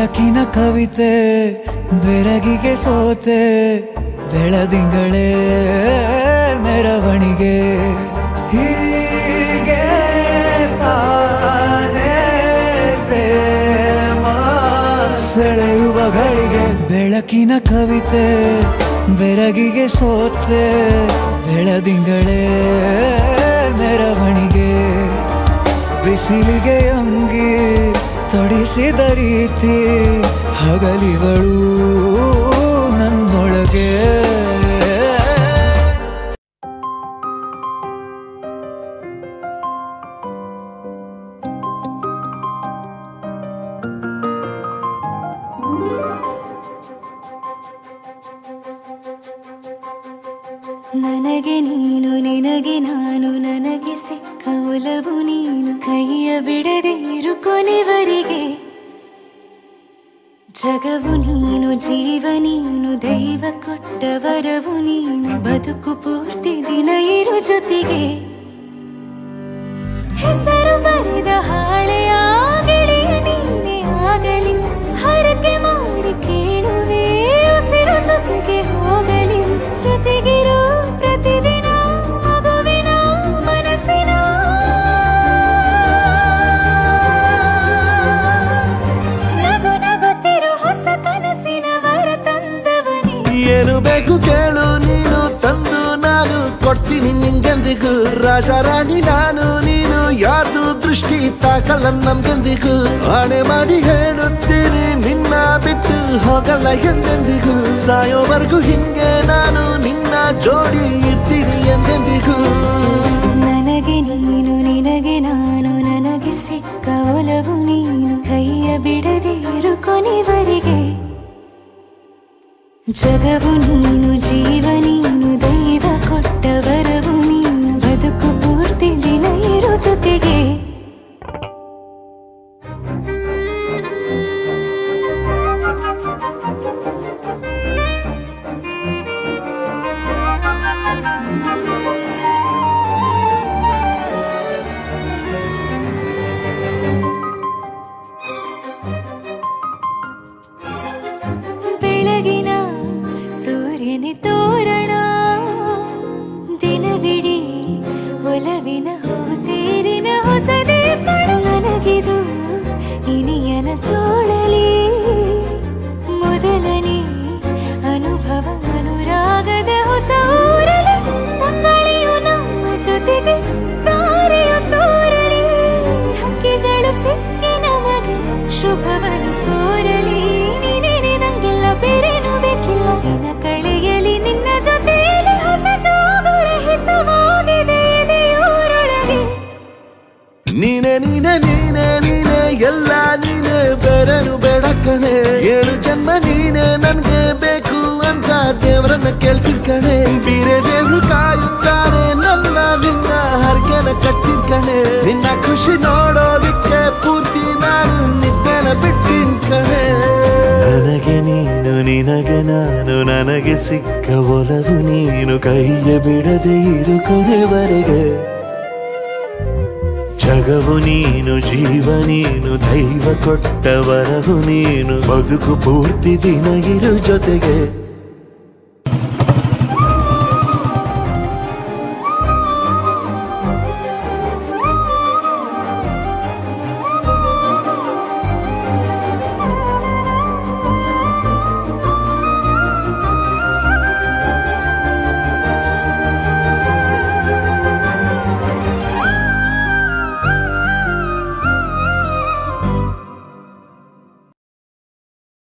ಬೆಳಕಿನ ಕವಿತೆ ಬೆರಗಿಗೆ ಸೋತೆ ಬೆಳದಿಂಗಳೇ ಮೆರವಣಿಗೆ ಹೀಗೆ ತಾನೇ ಪ್ರೇಮ ಸೆಳೆಯುವ ಗಳಿಗೆ ಬೆಳಕಿನ ಕವಿತೆ ಬೆರಗಿಗೆ ಸೋತೆ ಬೆಳದಿಂಗಳೇ ಮೆರವಣಿಗೆ ಬಿಸಿಲಿಗೆ ಅಂಗಿ ತೊಡಿಸಿದ ರೀತಿ ಹಗಲಿಗಳು ನನ್ನೊಳಗೆ ನನಗೆ ನೀನು ನಿನಗೆ ನಾನು ನನಗೆ ಸಿಕ್ಕ ಒಲವು ನೀನು ಕೈಯ ಬಿಡದೆ ಇರು ಕೊನೆವರೆಗೆ ಜಗವು ನೀನು ಜೀವ ನೀನು ದೈವ ಕೊಟ್ಟ ವರವು ನೀನು ಬದುಕು ಪೂರ್ತಿ ದಿನ ಇರು ಜೊತೆಗೆ ಹೆಸರು ಬರೆದ ಹಾಳೆಯ ಗೆಳೆಯ ನೀನೇ ಆಗಲಿ ಹರಕೆ ಮಾಡಿ ಕೇಳುವೆ ಉಸಿರು ಜೊತೆಗೆ ಹೋಗಲಿ ಜೊತೆಗಿರೋ ಪ್ರತಿದಿನ ಮಗುವಿನ ಮನಸ್ಸಿನ ನಗು ನಗುತ್ತಿರೋ ಹೊಸ ಕನಸಿನ ವರ ತಂದವನೇ ಏನು ಬೇಕು ಕೇಳು ನೀನು ತಂದು ನಾನು ಕೊಡ್ತೀನಿ ನಿಂಗೆಂದಿಗೂ ರಾಜ ರಾಣಿ ನಾನು ನೀನು ಯಾರ್ದು ದೃಷ್ಟಿ ತಾಕಲ್ಲ ನಮ್ಗೆಂದಿಗೂ ಆಣೆ ಮಾಡಿ ಹೇಳುತ್ತೀನಿ ನಿನ್ನ ಬಿಟ್ಟು ಹೋಗಲ್ಲ ಎಂದೆಂದಿಗೂ ಸಾಯೋವರೆಗೂ ಹಿಂಗೆ ನಾನು ನಿನ್ನ ಜೋಡಿ ಇರ್ತೀನಿ ಎಂದೆಂದಿಗೂ ನನಗೆ ನೀನು ನಿನಗೆ ನಾನು ನನಗೆ ಸಿಕ್ಕ ಒಲವು ನೀನು ಕೈಯ ಬಿಡದೆ ಇರು ಕೊನೆವರೆಗೆ ಜಗವು ನೀನು ಜೀವ ನೀನು ದೈವ ಕೊಟ್ಟ ವರವು ನೀನು ಬದುಕು ಪೂರ್ತಿ ದಿನ ಇರು ಜೊತೆಗೆ ಬೆಳಗಿನ ಸೂರ್ಯನೇ ತೋರಣ ದಿನವಿಡೀ ಒಲವಿನ ಹೋತೇರಿನ ಹೊಸದೇ ಪಡ ನನಗಿದು ಇನಿಯನ ತೋಳಲಿ ಮೊದಲನೇ ಅನುಭವ ಅನುರಾಗದ ಹೊಸ ಊರಲಿ ತಂಗಳಿಯು ನಮ್ಮ ಜೊತೆಗೆ ತಾರೆಯು ತೋರಲಿ ಹಕ್ಕಿಗಳು ಸಿಕ್ಕಿ ನಮಗೆ ಶುಭವನ್ನು ಕೋರಲಿ ನೀನೇನೆ ನಂಗೆಲ್ಲ ಬೇರೇನು ಬೇಕಿಲ್ಲ ದಿನ ಕಳೆಯಲಿ ನಿನ್ನ ಜೊತೆಯಲ್ಲಿ ಹೊಸ ಜೋಗುಳ ಹಿತವಾಗಿದೆ ಎದೆಯೂರೊಳಗೆ ನೀನೆ ನೀನೆ ನೀನೆ ನೀನೆ ಎಲ್ಲ ನೀನೆ ಬೇರೆನು ಬೇಡ ಕಣೆ ಏಳು ಜನ್ಮ ನೀನೆ ನನ್ಗೆ ಬೇಕು ಅಂತ ದೇವರನ್ನ ಕೇಳ್ತೀನಿ ಕಣೆ ಬೇರೆ ದೇವ್ರು ಕಾಯುತ್ತಾರೆ ನನ್ನ ನಿನ್ನ ಹರಕೆನ ಕಟ್ತೀನಿ ಕಣೆ ನಿನ್ನ ಖುಷಿ ನೋಡೋದಿಕ್ಕೆ ಪೂರ್ತಿ ನಾನು ನಿದ್ದೆನ ಬಿಟ್ಟಿನ್ ಕಣೆ ನನಗೆ ನೀನು ನಿನಗೆ ನಾನು ನನಗೆ ಸಿಕ್ಕ ಒಲವು ನೀನು ಕೈಯ ಬಿಡದೆ ಇರು ಕೊನೆವರೆಗೆ ಜಗವು ನೀನು ಜೀವ ನೀನು ದೈವ ಕೊಟ್ಟ ವರವು ನೀನು ಬದುಕು ಪೂರ್ತಿ ದಿನ ಇರು ಜೊತೆಗೆ